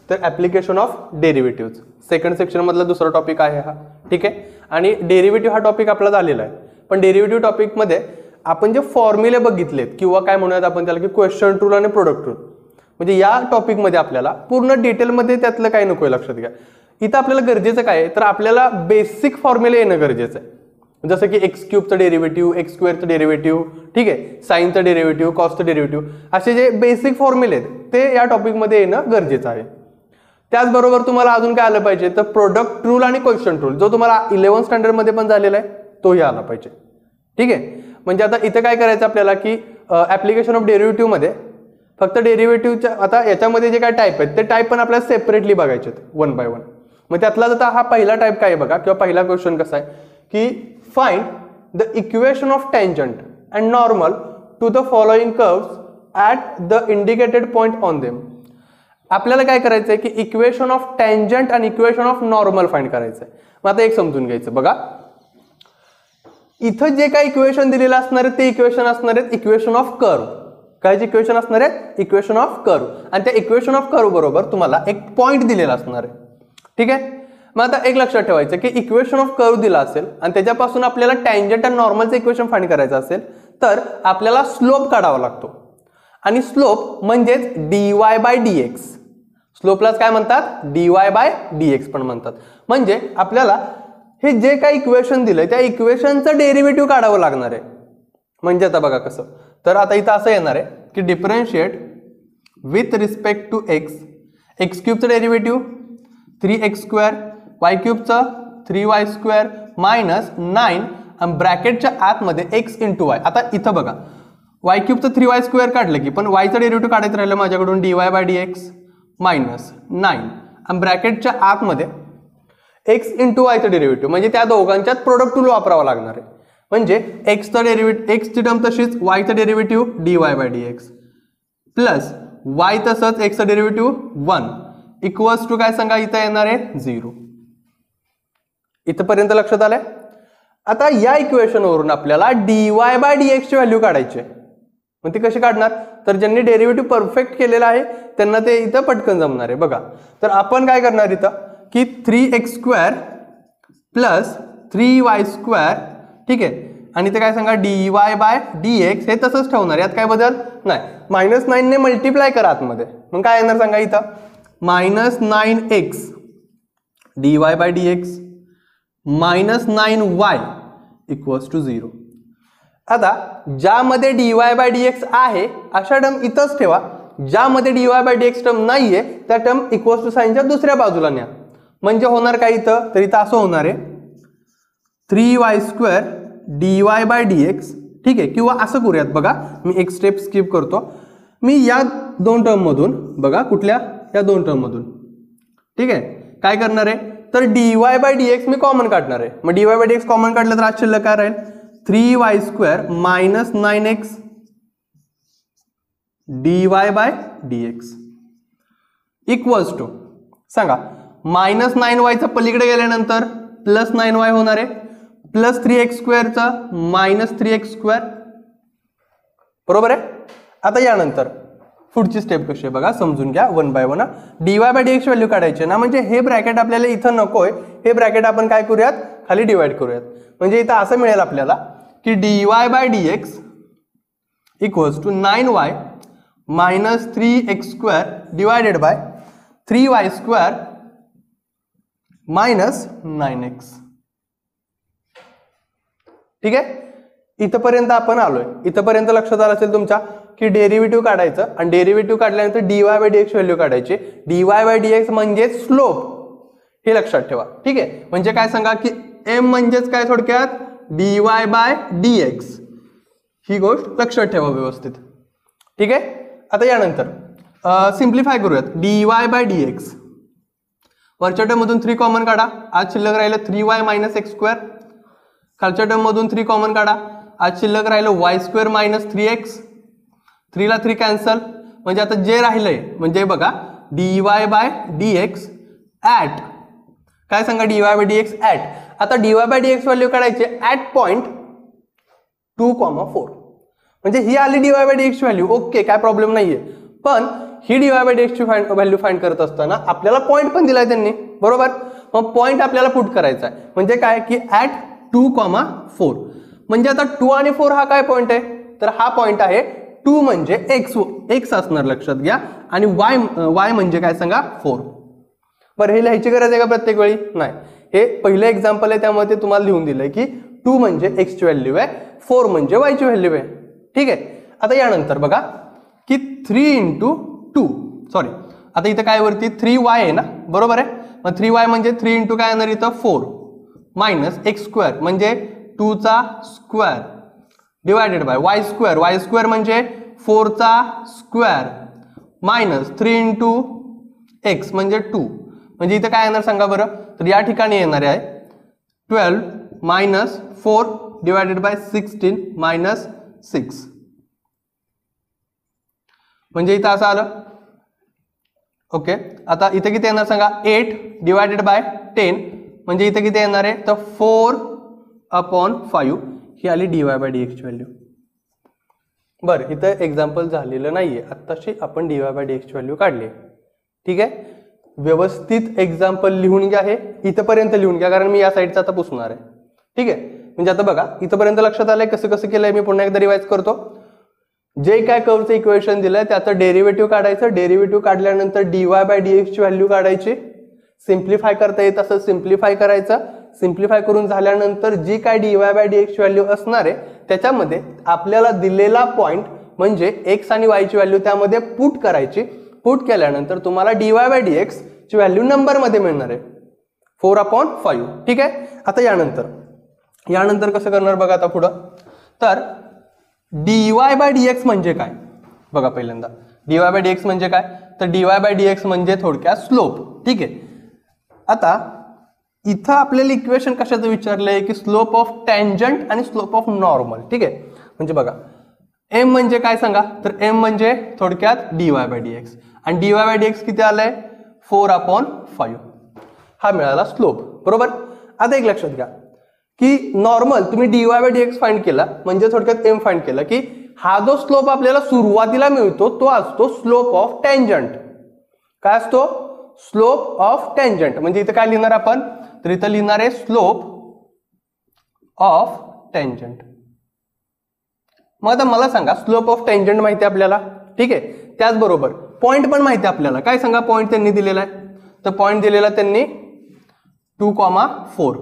तर application of derivative second section मधला दुसरा टॉपिक आहे हा, ठीक आहे. आणि डेरिव्हेटिव्ह हा टॉपिक आपला झालेला आहे, पण डेरिव्हेटिव्ह टॉपिकमध्ये आपण जे फॉर्म्युले बघितलेत किंवा काय म्हणूयात आपण त्याला की क्वेश्चन रूल आणि प्रोडक्ट रूल, म्हणजे या टॉपिकमध्ये आपल्याला पूर्ण डिटेलमध्ये त्यातलं काय नको लक्षात घ्या. इथं आपल्याला गरजेचं काय आहे, तर आपल्याला बेसिक फॉर्म्युले येणं गरजेचं आहे. जसं की एक्स क्यूबचं डेरिव्हेटिव्ह, एक्स स्क्वेअरचं डेरिव्हेटिव्ह, ठीक आहे, साईनचं डेरिव्हेटिव्ह, कॉसचं डेरिव्हेटिव्ह, असे जे बेसिक फॉर्म्युले आहेत ते या टॉपिकमध्ये येणं गरजेचं आहे. त्याचबरोबर तुम्हाला अजून काय आलं पाहिजे, तर प्रोडक्ट रूल आणि क्वेश्चन रूल जो तुम्हाला 11th स्टँडर्डमध्ये पण झालेला आहे तोही आला पाहिजे, ठीक आहे. म्हणजे आता इथं काय करायचं आपल्याला की ॲप्लिकेशन ऑफ डेरिव्हेटिव्हमध्ये फक्त डेरिव्हेटिव्हच्या आता याच्यामध्ये जे काय टाईप आहेत ते टाईप पण आपल्याला सेपरेटली बघायचे आहेत 1 by 1. मग त्यातला आता हा पहिला टाईप काय आहे बघा, किंवा पहिला क्वेश्चन कसा आहे की find the equation of tangent and normal to the following curves at the indicated point on them. आपल्याला काय करायचं आहे की इक्वेशन ऑफ टँजंट आणि इक्वेशन ऑफ नॉर्मल फाइंड करायचं आहे. मग आता एक समजून घ्यायचं बघा, इथं जे काय इक्वेशन दिलेलं असणार आहे ते इक्वेशन असणार आहेत इक्वेशन ऑफ कर्व. काय जे इक्वेशन असणार आहेत इक्वेशन ऑफ कर्व, आणि त्या इक्वेशन ऑफ कर्व बरोबर तुम्हाला एक पॉइंट दिलेला असणार आहे, ठीक आहे. मग आता एक लक्षात ठेवायचं की इक्वेशन ऑफ कर्व दिला असेल आणि त्याच्यापासून आपल्याला टँजंट आणि नॉर्मलचं इक्वेशन फाइंड करायचं असेल तर आपल्याला स्लोप काढावा लागतो. आणि स्लोप म्हणजेच dy/dx. स्लोपलाच काय म्हणतात, dy/dx पण म्हणतात. म्हणजे आपल्याला हे जे काही इक्वेशन दिलंय त्या इक्वेशनचं डेरिव्हेटिव्ह काढावं लागणार आहे. म्हणजे आता बघा कसं, तर आता इथं असं येणार आहे की differentiate with respect to X, X क्यूबचं डेरिव्हेटिव्ह 3x², वाय क्यूबचं 3y² मायनस 9 आणि ब्रॅकेटच्या आतमध्ये x × y. आता इथं बघा वाय क्यूबचं 3y² काढलं की पण वायचं डेरिव्हेटिव्ह काढायचं राहिलं माझ्याकडून dy/dx मायनस 9 आणि ब्रॅकेटच्या आतमध्ये x × yचं डेरिव्हेटिव्ह, म्हणजे त्या दोघांच्यात प्रोडक्ट रूल वापरावा लागणार आहे. म्हणजे एक्सचं डेरिव्हेटिव्ह, एक्सची टर्म तशीच, वायचं डेरिव्हेटिव्ह dy/dx प्लस वाय तसंच एक्सचं डेरिव्हेटिव्ह 1 इक्वल्स टू काय सांगा, इथं येणार आहे 0. इथपर्यंत लक्षात आलंय. आता या इक्वेशनवरून आपल्याला dy/dx ची व्हॅल्यू काढायची आहे. मग ती कशी काढणार, तर ज्यांनी डेरिव्हेटिव्ह परफेक्ट केलेला आहे त्यांना ते इथं पटकन जमणार आहे. बघा तर आपण काय करणार इथं की 3x² प्लस 3y², ठीक आहे, आणि ते काय सांगा dy/dx हे तसंच ठेवणार, यात काय बदल नाही. -9 ने मल्टिप्लाय करा आतमध्ये, मग काय येणार सांगा इथं -9x dy/dx -9y equals to 0. आता ज्यामध्ये dy/dx आहे अशा टर्म इथंच ठेवा, ज्यामध्ये dy/dx टर्म नाहीये त्या टर्म इक्वल्स टू साइनच्या दुसऱ्या बाजूला न्या. म्हणजे होणार काय इथं, तर इथं असं होणार आहे 3y² dy/dx, ठीक आहे. किंवा असं करूयात बघा, मी एक स्टेप स्किप करतो. मी या दोन टर्म मधून बघा, कुठल्या या दोन टर्म मधून, ठीक आहे, काय करणार आहे तर dy/dx मी कॉमन काढणार आहे. मग dy/dx कॉमन काढलं तर आज शिल्लक काय राहील 3y² minus 9x dy/dx equals to सांगा -9y पलीकडे गेल्यानंतर +9y होणार आहे, प्लस 3x² -3x², बरोबर आहे. आता यानंतर पुढची स्टेप कशी आहे बघा, समजून घ्या 1 by 1. dy/dx व्हॅल्यू काढायची ना, म्हणजे हे ब्रॅकेट आपल्याला इथं नकोय, हे ब्रॅकेट आपण काय करूयात खाली डिवाइड करूयात. म्हणजे इथं असं मिळेल आपल्याला की dy/dx equals to 9y minus 3x² divided by 3y² minus 9x. ठीक आहे, इथपर्यंत आपण आलोय. इथपर्यंत लक्षात आलं असेल तुमच्या की डेरिव्हेटिव्ह काढायचं आणि डेरिव्हेटिव्ह काढल्यानंतर dy/dx व्हॅल्यू काढायची. dy/dx म्हणजे स्लोप, हे लक्षात ठेवा. ठीक आहे, म्हणजे काय सांगा की m म्हणजेच काय थोडक्यात dy/dx, ही गोष्ट लक्षात ठेवा व्यवस्थित. ठीक आहे, आता यानंतर सिम्प्लिफाय करूयात. dy/dx वरच्या टर्म मधून 3 कॉमन काढा, आज शिल्लक राहिलं 3y मायनस x². खालच्या टर्म मधून 3 कॉमन काढा, आज शिल्लक राहिलं y² मायनस 3x. 3 ला 3 कॅन्सल, म्हणजे आता जे राहिलंय म्हणजे बघा dy/dx ॲट काय सांगा dy/dx ॲट. आता dy/dx व्हॅल्यू काढायची ॲट पॉइंट 2,4. म्हणजे ही आली dy/dx व्हॅल्यू, ओके काय प्रॉब्लेम नाहीये. पण ही dy बाय dx ची व्हॅल्यू फाइंड करत असताना आपल्याला पॉईंट पण दिलाय त्यांनी, बरोबर. मग पॉईंट आपल्याला पुट करायचा आहे, म्हणजे काय की ऍट 2,4. म्हणजे आता 2 आणि 4 हा काय पॉईंट आहे, तर हा पॉईंट आहे 2 म्हणजे x असणार लक्षात घ्या, आणि y म्हणजे काय सांगा 4. बरं, हे लिहायची गरज आहे का प्रत्येक वेळी? नाही. हे पहिलं एक्झाम्पल आहे त्यामुळे ते तुम्हाला लिहून दिलंय की 2 म्हणजे x ची व्हॅल्यू आहे, 4 म्हणजे y ची व्हॅल्यू आहे. ठीक आहे. आता यानंतर बघा की 3 × 2, सॉरी आता इथं काय वरती 3y आहे ना, बरोबर आहे. मग 3y म्हणजे 3 × काय येणार इथं 4 मायनस x² म्हणजे 2 चा square divided by y square म्हणजे 4 चा स्क्वेअर मायनस 3 × x म्हणजे 2. म्हणजे इथं काय येणार सांगा बरं, तर या ठिकाणी येणार आहे 12 मायनस 4 डिवायडेड बाय 16 मायनस 6. म्हणजे इथं असं आलं. ओके. आता इथं किती येणार सांगा, 8 डिवायडेड बाय 10 म्हणजे इथं किती येणार आहे, तर 4/5 ही आली dy बाय dx ची व्हॅल्यू. बरं, इथं एक्झाम्पल झालेलं नाहीये, आत्ताशी आपण dy बाय dx ची व्हॅल्यू काढली. ठीक आहे. व्यवस्थित एक्झाम्पल लिहून घ्या, हे इथपर्यंत लिहून घ्या, कारण मी या साईडचा आता पुसणार आहे. ठीक आहे. म्हणजे आता बघा इथपर्यंत लक्षात आलंय कसं कसं केलंय, मी पुन्हा एकदा रिवाइज करतो. जे काय कर्वचं इक्वेशन दिलंय त्याचं डेरिव्हेटिव्ह काढायचं, डेरिव्हेटिव्ह काढल्यानंतर dy बाय dx ची व्हॅल्यू काढायची, सिम्प्लिफाय करता येत असं सिम्प्लिफाय करायचं. सिम्प्लिफाय करून झाल्यानंतर जी काय dy बाय dx ची व्हॅल्यू असणार आहे त्याच्यामध्ये आपल्याला दिलेला पॉइंट म्हणजे x आणि y ची व्हॅल्यू त्यामध्ये पुट करायची. पुट केल्यानंतर तुम्हाला dy बाय dx ची व्हॅल्यू नंबर मध्ये मिळणार आहे 4/5. ठीक आहे. आता यानंतर कसं करणार बघा आता पुढं, तर dy बाय dx म्हणजे काय बघा. पहिल्यांदा dy बाय dx म्हणजे काय, तर dy बाय dx म्हणजे थोडक्यात स्लोप. ठीक आहे. आता इथं आपल्याला इक्वेशन कशाचं विचारलंय की स्लोप ऑफ टँजंट आणि स्लोप ऑफ नॉर्मल. ठीक आहे. म्हणजे बघा m म्हणजे काय सांगा, तर m म्हणजे थोडक्यात dy बाय dx, आणि dy बाय dx किती आलंय 4/5 हा मिळाला स्लोप, बरोबर. आता एक लक्षात घ्या की नॉर्मल तुम्ही dy बाय dx फाइंड केला म्हणजे थोडक्यात m फाइंड केला की हा जो स्लोप आपल्याला सुरुवातीला मिळतो तो असतो स्लोप ऑफ टँजंट. काय असतो, स्लोप ऑफ टँजंट. म्हणजे इथं काय लिहिणार आपण, तर इथं लिहिणार आहे स्लोप ऑफ टँजंट. मग आता मला सांगा स्लोप ऑफ टँजंट माहिती आपल्याला. ठीक आहे. त्याचबरोबर पॉइंट पण माहिती आपल्याला. काय सांगा पॉइंट त्यांनी दिलेला आहे, तर पॉइंट दिलेला त्यांनी 2,4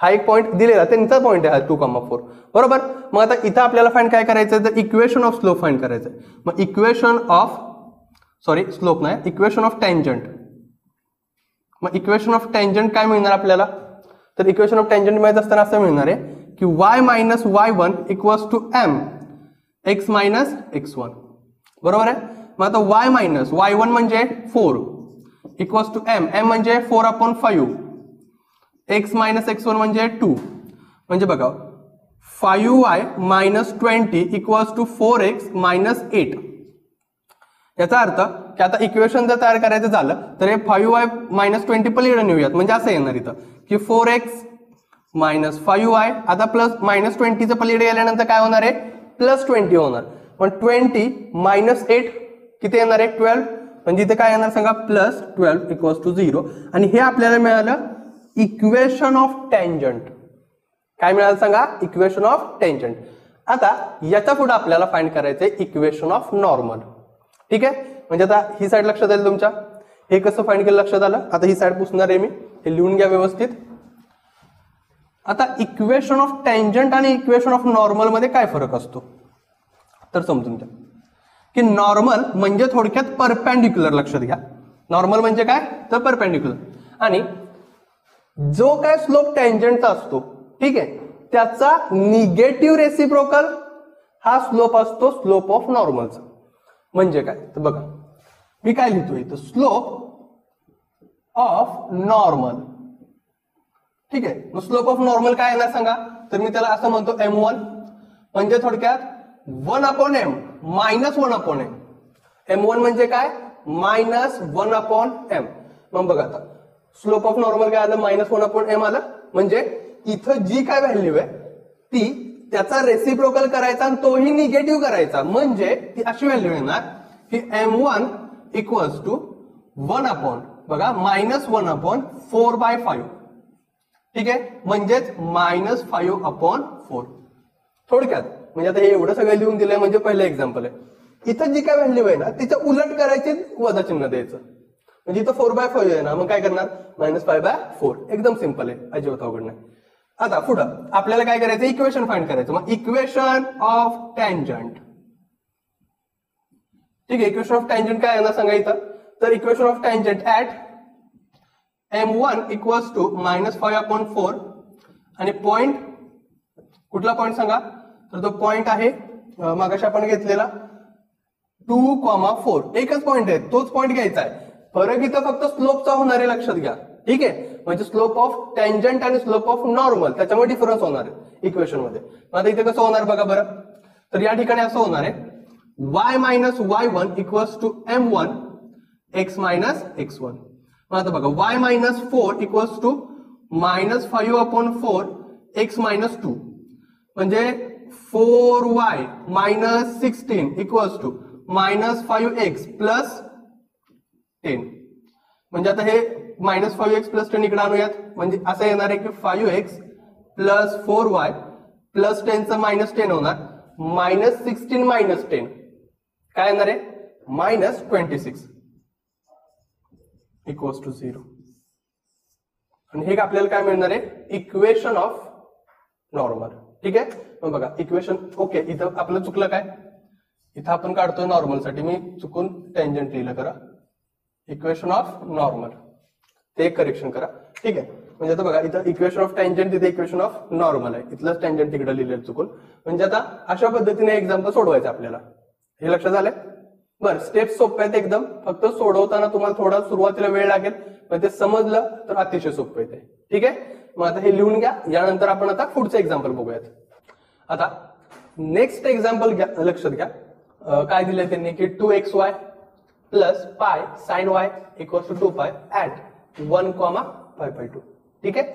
हा एक पॉइंट दिलेला, त्यांचा पॉइंट आहे 2,4, बरोबर. मग आता इथं आपल्याला फाइंड काय करायचं, तर इक्वेशन ऑफ स्लोप फाइंड करायचं. मग इक्वेशन ऑफ स्लोप नाही, इक्वेशन ऑफ टँजंट. मग इक्वेशन ऑफ टँजंट काय मिळणार आपल्याला, तर इक्वेशन ऑफ टँजंट मिळत असताना असं मिळणार आहे की y minus y1 equals to m x minus x1, बरोबर आहे. मग आता y मायनस y1 म्हणजे 4 इक्वल्स टू m म्हणजे 4/5 x मायनस x1 म्हणजे 2. म्हणजे बघा 5y minus 20 equals to 4x minus 8. याचा अर्थ की आता इक्वेशन जर तयार करायचं झालं तर हे 5y मायनस 20 पलीकडे नेऊयात, म्हणजे असं येणार इथं की 4x मायनस 5y, आता प्लस मायनस 20चं पलीकडे गेल्यानंतर काय होणार आहे, प्लस 20 होणार. पण 20 मायनस 8 किती येणार आहे 12. म्हणजे इथे काय येणार सांगा, प्लस 12 इक्वल्स टू 0. आणि हे आपल्याला मिळालं इक्वेशन ऑफ टँजंट. काय मिळालं सांगा, इक्वेशन ऑफ टँजंट. आता याच्या पुढे आपल्याला फाइंड करायचंय इक्वेशन ऑफ नॉर्मल. ठीक आहे. म्हणजे आता ही साईड लक्षात आली तुमच्या, हे कसं फाइंड केलं लक्षात आलं. आता ही साईड पुसणार आहे मी, हे लिहून घ्या व्यवस्थित. आता इक्वेशन ऑफ टँजंट आणि इक्वेशन ऑफ नॉर्मल मध्ये काय फरक असतो तर समजून घ्या की नॉर्मल म्हणजे थोडक्यात परपेंडिक्युलर. लक्षात घ्या नॉर्मल म्हणजे काय, तर परपेंडिक्युलर. आणि जो काय स्लोप टँजंटचा असतो, ठीक आहे, त्याचा निगेटिव्ह रेसिप्रोकल हा स्लोप असतो स्लोप ऑफ नॉर्मलचा. म्हणजे काय, तर बघा मी काय लिहितोय इथं, स्लोप ऑफ नॉर्मल. ठीक आहे. मग स्लोप ऑफ नॉर्मल काय येणार सांगा, तर मी त्याला असं म्हणतो m1, म्हणजे थोडक्यात 1/m मायनस 1/m. m1 म्हणजे काय, मायनस 1/m. मग बघा आता स्लोप ऑफ नॉर्मल काय आलं, मायनस 1/m आलं. म्हणजे इथं जी काय व्हॅल्यू आहे ती त्याचा रेसिप्रोकल करायचा आणि तोही निगेटिव्ह करायचा. म्हणजे ती अशी व्हॅल्यू येणार की m1 इक्वल्स टू 1 अपॉन बघा -1/4/5. ठीक आहे, म्हणजेच -5/4. थोडक्यात म्हणजे आता हे एवढं सगळं लिहून दिलंय म्हणजे पहिलं एक्झाम्पल आहे. इथं जी काय व्हॅल्यू आहे ना तिच्या उलट करायची, वजा चिन्ह द्यायचं. म्हणजे इथं 4/5 आहे ना, मग काय करणार -5/4. एकदम सिंपल आहे, अजिबात अवघड नाही. आता पुढं आपल्याला काय करायचं, इक्वेशन फाइंड करायचं. मग इक्वेशन ऑफ टँजंट. ठीक आहे, इक्वेशन ऑफ टँजंट काय आहे ना सांगा इथं. तर equation of tangent at m1 equals to -5/4 आणि पॉइंट, कुठला पॉइंट सांगा, तर तो पॉइंट आहे मागाशी आपण घेतलेला 2,4. एकच पॉइंट आहे, तोच पॉइंट घ्यायचा आहे. फरक इथं फक्त स्लोपचा होणार आहे, लक्षात घ्या. ठीक आहे, म्हणजे स्लोप ऑफ टँजंट आणि स्लोप ऑफ नॉर्मल त्याच्यामुळे डिफरन्स होणार आहे इक्वेशन मध्ये. आता इथे कसं होणार बघा बरं. तर या ठिकाणी असं होणार आहे y - y1 equals to m1 x - x1. मग आता बघा y - 4 इक्वल्स टू -5/4 x - 2. म्हणजे 4y - 16 इक्वल्स टू -5x + 10. म्हणजे आता हे -5x + 10 इकडे आणूयात. म्हणजे असं येणार आहे की 5x + 4y + 10चं -10 होणार. -16 - 10 काय येणार आहे -26 इक्वल्स टू 0. आणि हे आपल्याला काय मिळणार आहे, इक्वेशन ऑफ नॉर्मल. ठीक आहे, मग बघा इक्वेशन ओके. इथं आपलं चुकलं काय, इथं आपण काढतोय नॉर्मल साठी, मी चुकून टँजंट लिहिलं. करा इक्वेशन ऑफ नॉर्मल, ते एक करेक्शन करा. ठीक आहे, म्हणजे आता बघा इथं इक्वेशन ऑफ टँजंट, तिथे इक्वेशन ऑफ नॉर्मल आहे. इथलंच टँजंट तिकडे लिहिलेलं चुकून. म्हणजे आता अशा पद्धतीने एक्झाम्पल सोडवायचं आपल्याला. हे लक्षात आलंय. बरं, स्टेप्स सोप्या आहेत एकदम. फक्त सोडवताना तुम्हाला थोडा सुरुवातीला वेळ लागेल, पण ते समजलं तर अतिशय सोपं येते. ठीक आहे, मग आता हे लिहून घ्या. यानंतर आपण आता पुढचं एक्झाम्पल बघूयात. आता नेक्स्ट एक्झाम्पल घ्या, लक्षात घ्या. काय दिलंय त्यांनी की 2xy + π sin y equals to 2π at 1,5/2. ठीक आहे,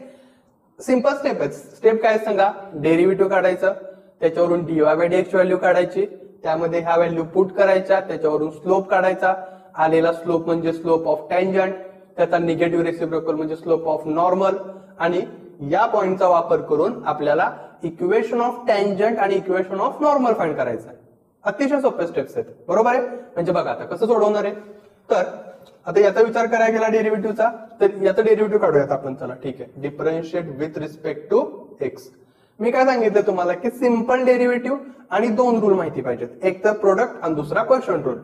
सिंपल स्टेप आहेत. स्टेप काय सांगा, डेरिव्हेटिव्ह काढायचं, त्याच्यावरून dy/dx व्हॅल्यू काढायची, त्यामध्ये ह्या व्हॅल्यू पुट करायच्या, त्याच्यावरून स्लोप काढायचा. आलेला स्लोप म्हणजे स्लोप ऑफ टँजंट, त्याचा निगेटिव्ह रेसिप्रोकल म्हणजे स्लोप ऑफ नॉर्मल. आणि या पॉइंटचा वापर करून आपल्याला इक्वेशन ऑफ टँजंट आणि इक्वेशन ऑफ नॉर्मल फाइंड करायचं आहे. अतिशय सोपे स्टेप्स आहेत, बरोबर आहे. म्हणजे बघा आता कसं सोडवणार आहे. तर आता याचा विचार करायला गेला डेरिव्हेटिव्हचा, तर याचा डेरिव्हेटिव्ह काढूयात आपण. चला ठीक आहे, differentiate with respect to X. मी काय सांगितलं तुम्हाला की सिंपल डेरिव्हेटिव्ह आणि 2 रूल माहिती पाहिजेत, एक तर प्रोडक्ट आणि दुसरा क्वोशिएंट रूल.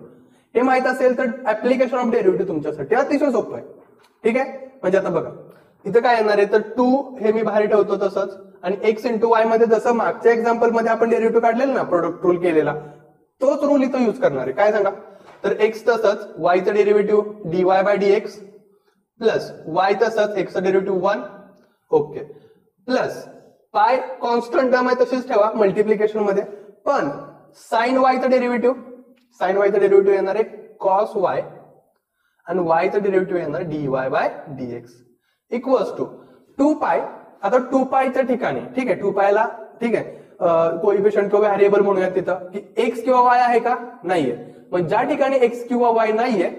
हे माहित असेल तर ऍप्लिकेशन ऑफ डेरिव्हेटिव्ह तुमच्यासाठी अतिशय सोपं आहे. ठीक आहे, म्हणजे आता बघा इथं काय येणार आहे, तर 2 हे मी बाहेर ठेवतो तसंच, आणि x × y मध्ये जसं मागच्या एक्झाम्पल मध्ये आपण डेरिव्हेटिव्ह काढलेला ना, प्रोडक्ट रूल केलेला, तोच रूल इथं युज करणार आहे. काय सांगा, तर x तसंच y चं डेरिव्हेटिव्ह dy/dx प्लस y तसंच x चं डेरिव्हेटिव्ह 1. ओके, प्लस पाय कॉन्स्टंट टर्म आहे तशीच ठेवा मल्टिप्लिकेशन मध्ये, पण साइन y चं डेरिव्हेटिव्ह येणार आहे cos y आणि y चं डेरिव्हेटिव्ह येणार dy/dx इक्वल्स टू 2π. आता 2π च्या ठिकाणी ठीक आहे, 2π ला ठीक आहे कोइफिशियंट किंवा व्हेरिएबल म्हणूयात तिथं की x किंवा y आहे का, नाहीये. मग ज्या ठिकाणी x किंवा y नाहीये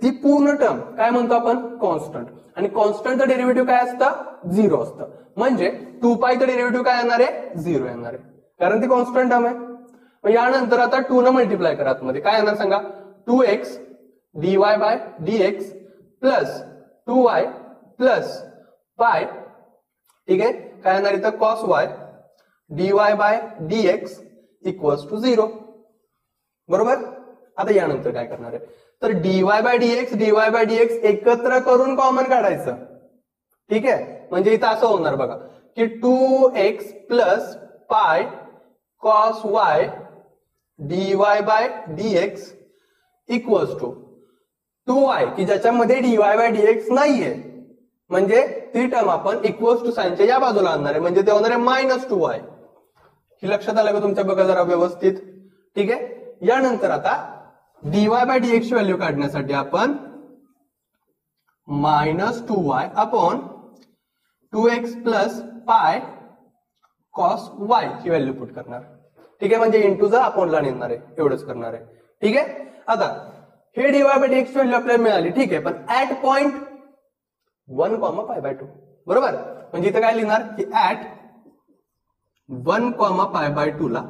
ती पूर्ण टर्म काय म्हणतो आपण, कॉन्स्टंट. आणि कॉन्स्टंटचं डेरिव्हेटिव्ह काय असतं, 0 असतं. म्हणजे 2π चं डेरिव्हेटिव्ह काय येणार आहे, 0 येणार आहे, कारण ती कॉन्स्टंट टर्म आहे. मग यानंतर आता 2 न मल्टिप्लाय करा आतमध्ये, काय येणार सांगा, 2x dy/dx plus 2y plus पाय. ठीक आहे, काय येणार इथं cos y dy/dx equals to 0. बरोबर. आता यानंतर काय करणार आहे, तर dy/dx एकत्र करून कॉमन काढायचं. ठीक आहे, म्हणजे इथं असं होणार बघा की 2x प्लस पाय cos y dy/dx equals to 2y, की ज्याच्यामध्ये dy/dx नाहीये, म्हणजे ती टर्म आपण इक्वल्स टू साइनच्या या बाजूला आणणार आहे, म्हणजे ते होणार आहे -2y. ही लक्षात आलं का तुमच्या, बघा जरा व्यवस्थित. ठीक आहे, यानंतर आता dy/dx ची व्हॅल्यू काढण्यासाठी आपण -2y अपॉन 2x प्लस पाय cos y ही व्हॅल्यू पुट करणार. ठीक आहे, म्हणजे इंटू जा अपॉनला नेणार आहे, एवढंच करणार आहे. ठीक आहे. आता हे डीवाय बाय डीएक्स व्हॅल्यू आपल्याला मिळाली, ठीक आहे. पण ऍट पॉइंट 1, π/2 बरोबर. म्हणजे इथं काय लिहिणार की ऍट 1, π/2 ला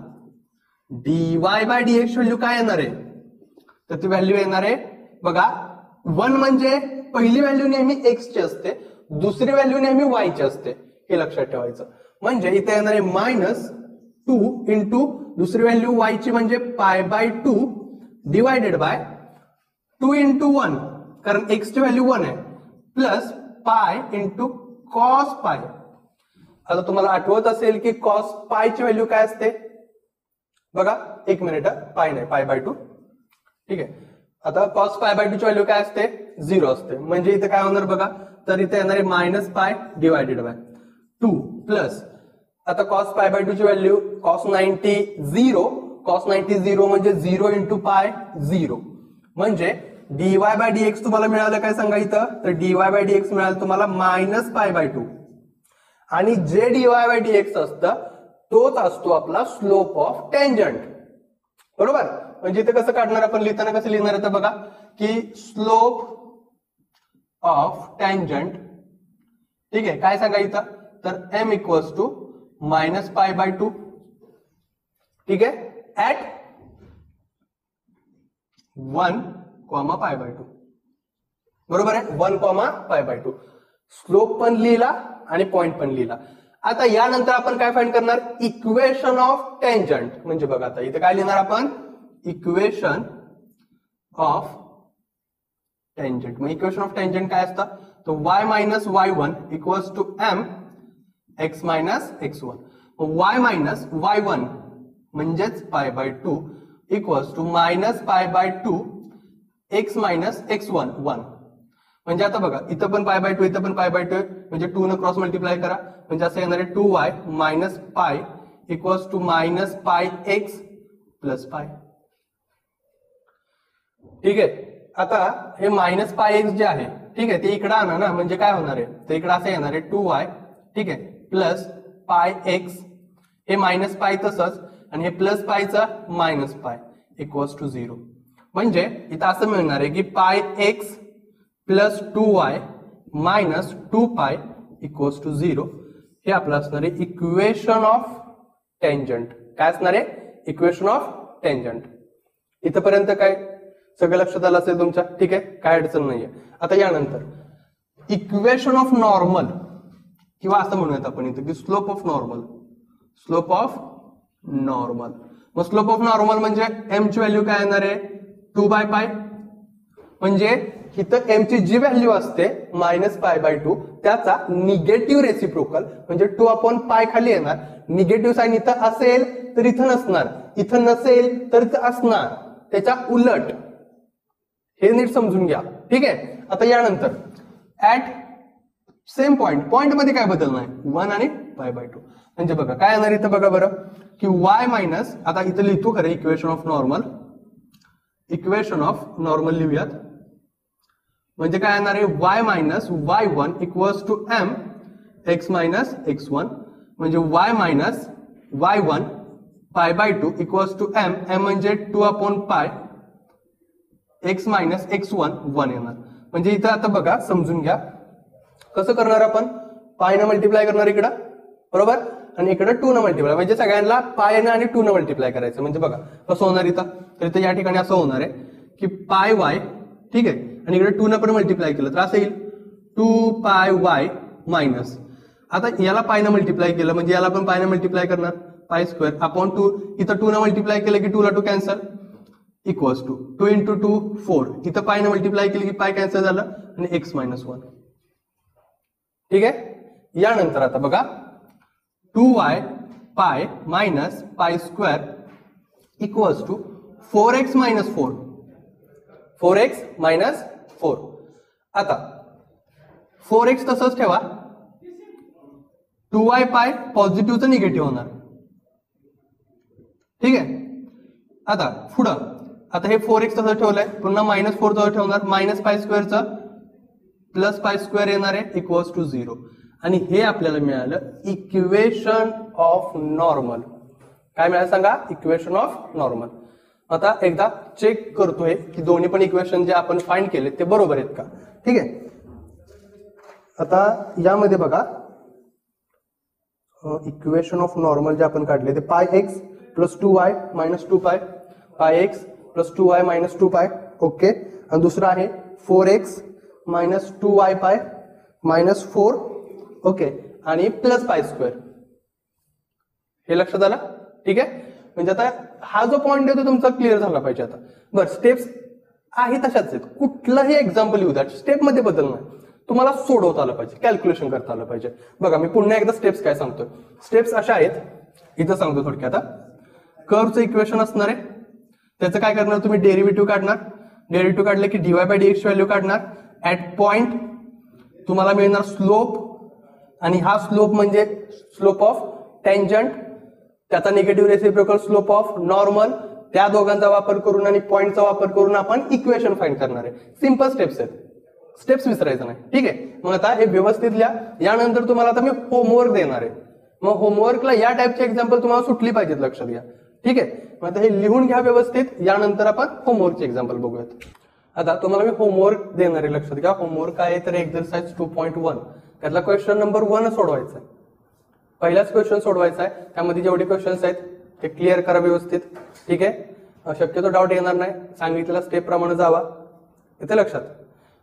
डीवाय बाय डीएक्स व्हॅल्यू काय येणार आहे, तर ती व्हॅल्यू येणार आहे बघा 1 म्हणजे पहिली व्हॅल्यू नेहमी एक्स ची असते, दुसरी व्हॅल्यू नेहमी वाय ची असते, हे लक्षात ठेवायचं. म्हणजे इथे येणार आहे -2 इंटू दुसरी व्हॅल्यू वाय ची म्हणजे π/2 डिवायडेड बाय 2 इंटू 1 कारण एक्स ची व्हॅल्यू 1 आहे plus pi into cos pi. आता तुम्हाला आठवत असेल की कॉस पाय ची व्हॅल्यू काय असते बघा, एक मिनिट, पाय नाही π/2, ठीक आहे. आता कॉस π/2 ची व्हॅल्यू काय असते 0 असते. म्हणजे इथे काय होणार बघा, तर इथे येणार आहे -π डिवायडेड बाय 2 प्लस आता कॉस π/2 ची व्हॅल्यू कॉस 90 0, कॉस 90 0 म्हणजे 0 इंटू पाय 0. म्हणजे डीवाय बाय डीएक्स तुम्हाला मिळालं काय सांगा इथं, तर डीवाय बाय डीएक्स मिळालं तुम्हाला -π/2 आणि जे डीवाय बाय डीएक्स असतं तोच असतो आपला स्लोप ऑफ टेंजंट, बरोबर. म्हणजे इथे कसं काढणार आपण, लिहिताना कसं लिहिणार आहे बघा की स्लोप ऑफ टेंजंट, ठीक आहे. काय सांगा इथं, तर m इक्वल्स टू -π/2, ठीक आहे, ऍट 1, π/2 बरोबर आहे. 1, π/2 स्लोप पण लिहिला आणि पॉइंट पण लिहिला. आता यानंतर आपण काय फाइंड करणार, इक्वेशन ऑफ टेंजंट. म्हणजे बघा आता इथे काय लिहिणार आपण, इक्वेशन ऑफ टेंजंट. मग इक्वेशन ऑफ टेंजंट काय असतं, तर y - y1 equals to m x - x1. y - y1 म्हणजेच π/2 इक्वल्स टू -π/2 x - x1 1. म्हणजे आता बघा इथं पण π/2 इथं पण π/2 म्हणजे 2 न क्रॉस मल्टिप्लाय करा, म्हणजे असं येणार आहे 2y - π equals to -πx plus π, ठीक आहे. आता हे -πx जे आहे, ठीक आहे, ते इकडे आणा ना, म्हणजे काय होणार आहे, तर इकडे असं येणार आहे 2y, ठीक आहे, प्लस πx, हे -π तसंच आणि हे प्लस πचा -π इक्वल्स टू 0. म्हणजे इथं असं मिळणार आहे की πx plus 2y minus 2π equals to 0. हे आपलं असणार आहे इक्वेशन ऑफ टेंजंट. काय असणार आहे, इक्वेशन ऑफ टेंजंट. इथपर्यंत काय सगळं लक्षात आलं असेल तुमच्या, ठीक आहे, काय अडचण नाहीये. आता यानंतर इक्वेशन ऑफ नॉर्मल, किंवा असं म्हणूयात आपण इथं की slope of normal. Slope of normal, मग स्लोप ऑफ नॉर्मल म्हणजे m ची व्हॅल्यू काय येणार आहे 2/π. म्हणजे इथं m ची जी व्हॅल्यू असते -π/2 त्याचा निगेटिव्ह रेसिप्रोकल म्हणजे 2/π खाली येणार. निगेटिव्ह साइन इथं असेल तर इथं नसणार, इथं नसेल तर इथं असणार, त्याच्या उलट. हे नीट समजून घ्या, ठीक आहे. आता यानंतर ऍट सेम पॉइंट मध्ये काय बदल नाही, 1 आणि π/2. म्हणजे बघा काय येणार इथं बघा बरं की y मायनस, आता इथं लिहितो खरं equation of normal, equation of normal लिहूयात. म्हणजे काय येणार आहे y - y1 equals to m x - x1. म्हणजे y - y1 π/2 equals to m म्हणजे 2/π x - x1 1 येणार. म्हणजे इथं आता बघा समजून घ्या कसं करणार आपण, पाय न मल्टिप्लाय करणार इकडं, बरोबर, आणि इकडे 2 न मल्टिप्लाय, म्हणजे सगळ्यांना पाय न आणि 2 न मल्टिप्लाय करायचं. म्हणजे बघा कसं होणार इथं, तर इथं या ठिकाणी असं होणार आहे की πy, ठीक आहे, आणि इकडे 2 न पण मल्टिप्लाय केलं तर असं येईल 2πy मायनस. आता याला पाय न मल्टिप्लाय केलं म्हणजे याला पण पाय न मल्टिप्लाय करणार, π² अपॉन 2. इथं 2 न मल्टिप्लाय केलं की 2 ला 2 कॅन्सल इक्वल्स टू 2 इंटू 2 4. इथं पाय न मल्टिप्लाय केलं की पाय कॅन्सल झालं आणि x - 1, ठीक आहे. यानंतर आता बघा 2y pi minus π² equals to 4x - 4, 4x - 4. आता 4x तसंच ठेवा, 2y पाय पॉझिटिव्हचं निगेटिव्ह होणार, ठीक आहे. आता पुढं आता हे 4x तसं ठेवलंय, पुन्हा -4 जवळ ठेवणार, -π² प्लस π² येणार आहे इक्वल्स टू 0. आणि हे आपल्याला मिळालं इक्वेशन ऑफ नॉर्मल. काय मिळालं सांगा, इक्वेशन ऑफ नॉर्मल. आता एकदा चेक करतोय की दोन्ही पण इक्वेशन जे आपण फाइंड केले ते बरोबर आहेत का. ठीक आहे. आता यामध्ये बघा इक्वेशन ऑफ नॉर्मल जे आपण काढले ते पाय एक्स प्लस 2y मायनस 2 पाय x plus 2y minus 2 okay. आणि दुसरा आहे 4x minus 2y pi minus 4 okay आणि प्लस पाय स्क्वेअर. हे लक्षात आलं. ठीक आहे. म्हणजे आता हा जो पॉईंट आहे तो तुमचा क्लिअर झाला पाहिजे. आता बरं स्टेप्स आहे तशाच आहेत, कुठलंही एक्झाम्पल येऊ द्या, स्टेप मध्ये बदल नाही, तुम्हाला सोडवता आलं पाहिजे, कॅल्क्युलेशन करता आलं पाहिजे. बघा मी पुन्हा एकदा स्टेप्स काय सांगतोय. स्टेप्स अशा आहेत, इथं सांगतो थोडक्यात. कर्वचं इक्वेशन असणार आहे, त्याचं काय करणार तुम्ही डेरिव्हेटिव्ह काढणार. डेरिव्हेटिव्ह काढले की dy बाय dx व्हॅल्यू काढणार. ऍट पॉइंट तुम्हाला मिळणार स्लोप, आणि हा स्लोप म्हणजे स्लोप ऑफ टेंजंट, त्याचा negative reciprocal slope of normal, त्या दोघांचा वापर करून आणि पॉइंटचा वापर करून आपण इक्वेशन फाइंड करणार आहे. सिंपल स्टेप्स आहेत, स्टेप्स विसरायचं नाही. ठीक आहे. मग आता हे व्यवस्थित लिहा. यानंतर तुम्हाला आता मी होमवर्क देणार आहे. मग होमवर्कला या टाईपचे एक्झाम्पल तुम्हाला सुटली पाहिजेत, लक्षात घ्या. ठीक आहे. मग आता हे लिहून घ्या व्यवस्थित. यानंतर आपण होमवर्कचे एक्झाम्पल बघूयात. आता तुम्हाला मी होमवर्क देणार आहे, लक्षात घ्या. होमवर्क काय आहे तर एक्सरसाइज 2.1 त्यातला क्वेश्चन नंबर 1 सोडवायचा आहे. पहिलाच क्वेश्चन सोडवायचा आहे. त्यामध्ये जेवढे क्वेश्चन्स आहेत ते क्लिअर करा व्यवस्थित. ठीक आहे. शक्यतो डाऊट येणार नाही, सांगितलेल्या स्टेप प्रमाणे जावा, इथे लक्षात.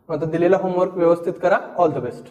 आता दिलेला होमवर्क व्यवस्थित करा. All the best.